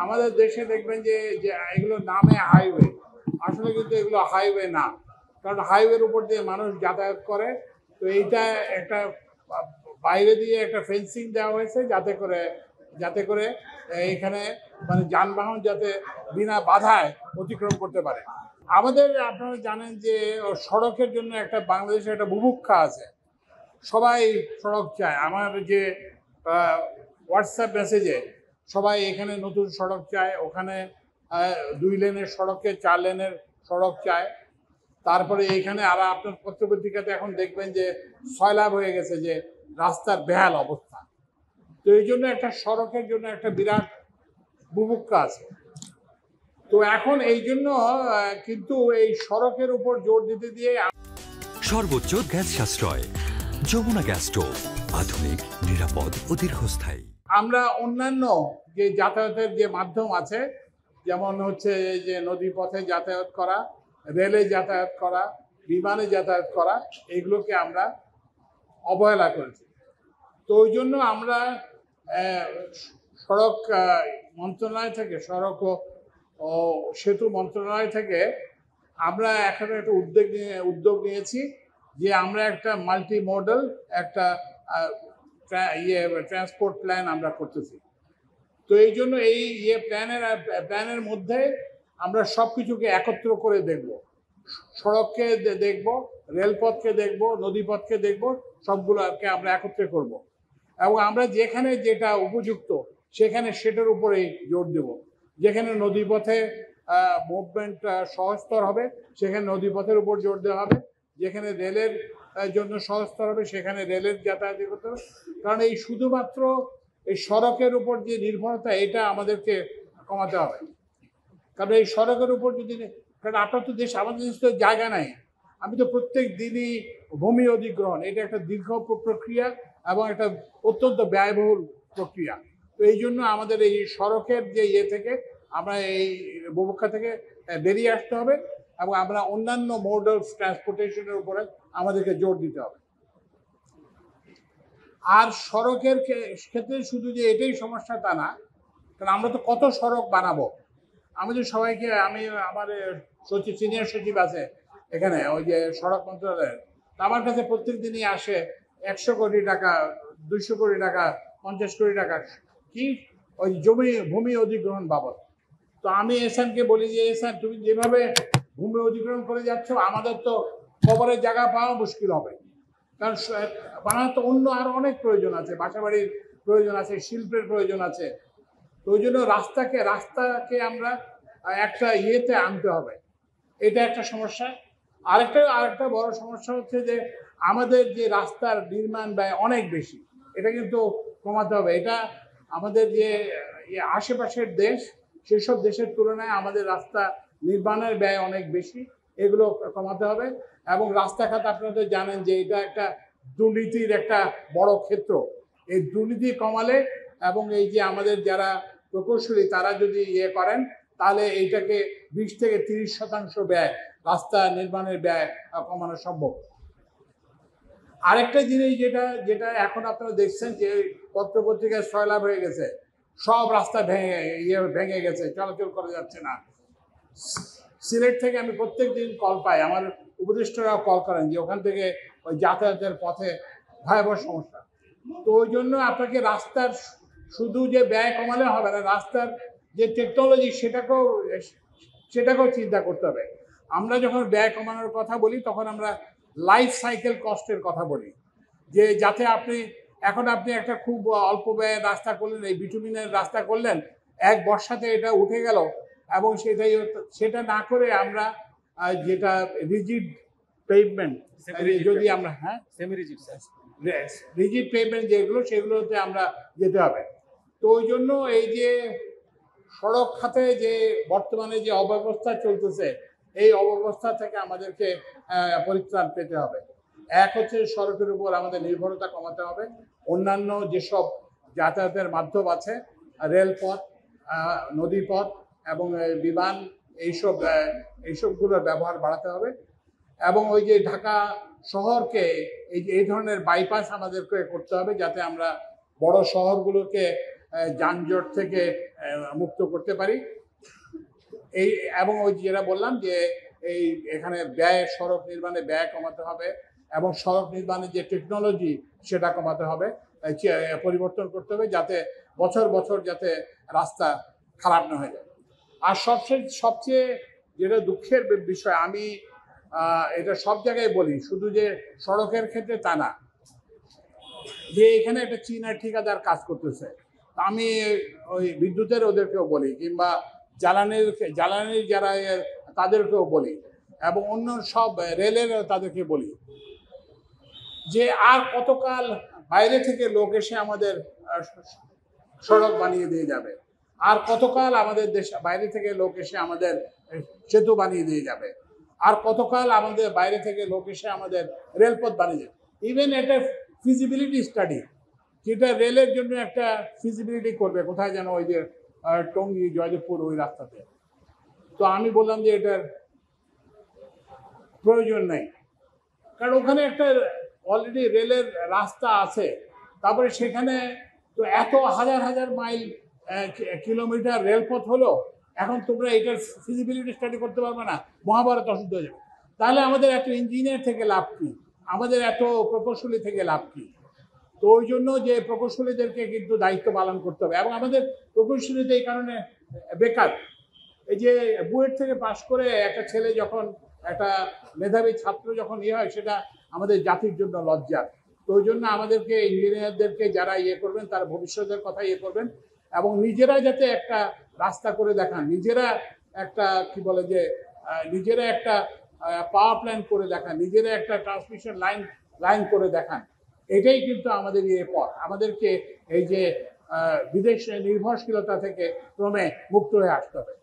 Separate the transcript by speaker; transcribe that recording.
Speaker 1: আমাদের দেশে দেখবেন যে যে এগুলো নামে হাইওয়ে, আসলে কিন্তু এগুলো হাইওয়ে না, কারণ হাইওয়ের উপর দিয়ে মানুষ যাতায়াত করে। তো এইটা একটা বাইরে দিয়ে একটা ফেন্সিং দেওয়া হয়েছে যাতে করে এখানে মানে যানবাহন যাতে বিনা বাধায় অতিক্রম করতে পারে। আমাদের আপনারা জানেন যে সড়কের জন্য একটা বাংলাদেশে একটা বুভুক্ষা আছে, সবাই সড়ক চায়। আমার যে হোয়াটসঅ্যাপ মেসেজে সবাই এখানে নতুন সড়ক চায়, ওখানে 2 লেনের সড়কে 4 লেনের সড়ক চায়। তারপরে এখানে আর আপনার পত্রপত্রিকাতে এখন দেখবেন যে সয়লাভ হয়ে গেছে, যে রাস্তার বেহাল অবস্থা। তো এই জন্য একটা সড়কের জন্য একটা বিরাট বুভুক্ষা আছে। তো এখন এই জন্য কিন্তু এই সড়কের উপর জোর দিতে দিয়ে
Speaker 2: সর্বোচ্চ গ্যাস সাশ্রয় যমুনা গ্যাস স্টোভ, আধুনিক, নিরাপদ ও দীর্ঘস্থায়ী।
Speaker 1: আমরা অন্যান্য যে যাতায়াতের যে মাধ্যম আছে, যেমন হচ্ছে যে নদী পথে যাতায়াত করা, রেলে যাতায়াত করা, বিমানে যাতায়াত করা, এগুলোকে আমরা অবহেলা করেছি। তো ওই জন্য আমরা সড়ক মন্ত্রণালয় থেকে, সড়ক ও সেতু মন্ত্রণালয় থেকে আমরা এখন একটা উদ্যোগ নিয়েছি যে আমরা একটা মাল্টি মডেল একটা ট্রান্সপোর্ট প্ল্যান আমরা করতেছি। তো এই জন্য এই প্ল্যানের মধ্যে আমরা সব কিছুকে একত্র করে দেখব, সড়ককে দেখব, রেলপথকে দেখব, নদীপথকে দেখব, সবগুলোকে আমরা একত্রে করব। এবং আমরা যেখানে যেটা উপযুক্ত সেখানে সেটার উপরেই জোর দেব। যেখানে নদীপথে মুভমেন্ট সহজতর হবে সেখানে নদীপথের উপর জোর দেওয়া হবে, যেখানে রেলের জন্য সহজতর হবে সেখানে রেলের যাতায়াত করতে হবে। কারণ এই শুধুমাত্র এই সড়কের উপর যে নির্ভরতা, এটা আমাদেরকে কমাতে হবে। কারণ এই সড়কের উপর যদি, কারণ আপনার তো আমাদের দেশ তো জায়গা নাই। আমি তো প্রত্যেক দিনই ভূমি অধিগ্রহণ, এটা একটা দীর্ঘ প্রক্রিয়া এবং একটা অত্যন্ত ব্যয়বহুল প্রক্রিয়া। তো এই জন্য আমাদের এই সড়কের যে থেকে আমরা এই বুভুক্ষা থেকে বেরিয়ে আসতে হবে এবং আমরা অন্যান্য মোড অফ ট্রান্সপোর্টেশনের উপরে আমাদেরকে জোর দিতে হবে। আর সড়কের ক্ষেত্রে শুধু যে এটাই সমস্যা তা না, কারণ আমরা তো কত সড়ক বানাবো। আমাদের সবাইকে, আমার সিনিয়র সচিব আছে এখানে ওই যে সড়ক মন্ত্রণালয়ের, আমার কাছে প্রত্যেক দিনই আসে 100 কোটি টাকা, 200 কোটি টাকা, 50 কোটি টাকা কি ওই ভূমি অধিগ্রহণ বাবদ। তো আমি এসানকে বলি যে এসান, তুমি যেভাবে ভূমি অধিগ্রহণ করে যাচ্ছ আমাদের তো কবরের জায়গা পাওয়া মুশকিল হবে। কারণ বানানোর তো অন্য আরো অনেক প্রয়োজন আছে, বাসাবাড়ির প্রয়োজন আছে, শিল্পের প্রয়োজন আছে। তো ওই জন্য রাস্তাকে আমরা একটা ইয়েতে আনতে হবে, এটা একটা সমস্যা। আরেকটা বড় সমস্যা হচ্ছে যে আমাদের যে রাস্তার নির্মাণ ব্যয় অনেক বেশি, এটা কিন্তু কমাতে হবে। এটা আমাদের যে আশেপাশের দেশ, সেসব দেশের তুলনায় আমাদের রাস্তা নির্মাণের ব্যয় অনেক বেশি, এগুলো কমাতে হবে। এবং রাস্তাঘাট আপনারা তো জানেন যে এটা একটা দুর্নীতির একটা বড় ক্ষেত্র। এই দুর্নীতি কমালে এবং এই যে আমাদের যারা প্রকৌশলী তারা যদি করেন, তাহলে এইটাকে 20 থেকে 30% ব্যয়, রাস্তা নির্মাণের ব্যয় কমানো সম্ভব। আরেকটা জিনিস যেটা এখন আপনারা দেখছেন যে পত্রপত্রিকায় সয়লাভ হয়ে গেছে, সব রাস্তা ভেঙে গেছে, চলাচল করা যাচ্ছে না। সিলেট থেকে আমি প্রত্যেক দিন কল পাই, আমার উপদেষ্টারাও কল করেন যে ওখান থেকে ওই যাতায়াতের পথে ভয়াবহ সমস্যা। তো ওই জন্য আপনাকে রাস্তার শুধু যে ব্যয় কমালে হবে না, রাস্তার যে টেকনোলজি সেটাকেও চিন্তা করতে হবে। আমরা যখন ব্যয় কমানোর কথা বলি তখন আমরা লাইফ সাইকেল কস্টের কথা বলি, যে যাতে আপনি একটা খুব অল্প ব্যয়ের রাস্তা করলেন, এই বিটুমিনের রাস্তা করলেন, এক বর্ষাতে এটা উঠে গেল, এবং সেটা না করে আমরা যেটা রিজিড পেভমেন্ট, যদি আমরা রিজিড পেভমেন্ট যেগুলো, সেগুলোতে আমরা যেতে হবে। তো ওই জন্য এই যে সড়ক খাতে যে বর্তমানে যে অব্যবস্থা চলতেছে, এই অব্যবস্থা থেকে আমাদেরকে পরিত্রাণ পেতে হবে। এক হচ্ছে সড়কের উপর আমাদের নির্ভরতা কমাতে হবে, অন্যান্য যেসব যাতায়াতের মাধ্যম আছে, রেলপথ, নদীপথ এবং বিমান, এইসবগুলোর ব্যবহার বাড়াতে হবে। এবং ওই যে ঢাকা শহরকে এই ধরনের বাইপাস আমাদেরকে করতে হবে, যাতে আমরা বড় শহরগুলোকে যানজট থেকে মুক্ত করতে পারি। এই এবং ওই যেটা বললাম যে এই এখানে সড়ক নির্মাণে ব্যয় কমাতে হবে এবং সড়ক নির্মাণের যে টেকনোলজি সেটা কমাতে হবে, পরিবর্তন করতে হবে, যাতে বছর বছর যাতে রাস্তা খারাপ না হয়ে যায়। আর সবচেয়ে যেটা দুঃখের বিষয়, আমি এটা সব জায়গায় বলি, শুধু যে সড়কের ক্ষেত্রে তা না, যে এখানে একটা চীনা ঠিকাদার কাজ করতেছে। আমি ওই বিদ্যুতের ওদেরকেও বলি, কিংবা জ্বালানির যারা তাদেরকেও বলি, এবং অন্য সব রেলের তাদেরকে বলি যে আর কতকাল বাইরে থেকে লোক এসে আমাদের সড়ক বানিয়ে দিয়ে যাবে, আর কতকাল আমাদের বাইরে থেকে লোক এসে আমাদের সেতু বানিয়ে দিয়ে যাবে, আর কতকাল আমাদের বাইরে থেকে লোক এসে আমাদের রেলপথ বানিয়ে যাবে। ইভেন একটা ফিজিবিলিটি স্টাডি, যেটা রেলের জন্য একটা ফিজিবিলিটি করবে, কোথায় যেন ওই যে টঙ্গী জয়দেবপুর ওই রাস্তাতে। তো আমি বললাম যে এটার প্রয়োজন নেই, কারণ ওখানে একটা অলরেডি রেলের রাস্তা আছে। তারপরে সেখানে তো এত হাজার হাজার মাইল কিলোমিটার রেলপথ হলো, এখন তোমরা এটার ফিজিবিলিটি স্টাডি করতে পারবে না, মহাভারত অশুদ্ধ হয়ে যাবে। তাহলে আমাদের এত ইঞ্জিনিয়ার থেকে লাভ কি, আমাদের এত প্রকৌশলী থেকে লাভ কি? তো ওই জন্য যে প্রকৌশলীদেরকে কিন্তু দায়িত্ব পালন করতে হবে, এবং আমাদের প্রকৌশলীতে এই কারণে বেকার। এই যে বুয়েট থেকে পাশ করে একটা ছেলে যখন, একটা মেধাবী ছাত্র যখন হয়, সেটা আমাদের জাতির জন্য লজ্জা। তো ওই জন্য আমাদেরকে ইঞ্জিনিয়ারদেরকে যারা করবেন, তারা ভবিষ্যতের কথা করবেন, এবং নিজেরা যাতে একটা রাস্তা করে দেখান, নিজেরা একটা কি বলে যে নিজেরা একটা পাওয়ার প্ল্যান্ট করে দেখান, নিজেরা একটা ট্রান্সমিশন লাইন করে দেখান। এটাই কিন্তু আমাদের পথ, আমাদেরকে এই যে বিদেশ নির্ভরশীলতা থেকে ক্রমে মুক্ত হয়ে আসতে হবে।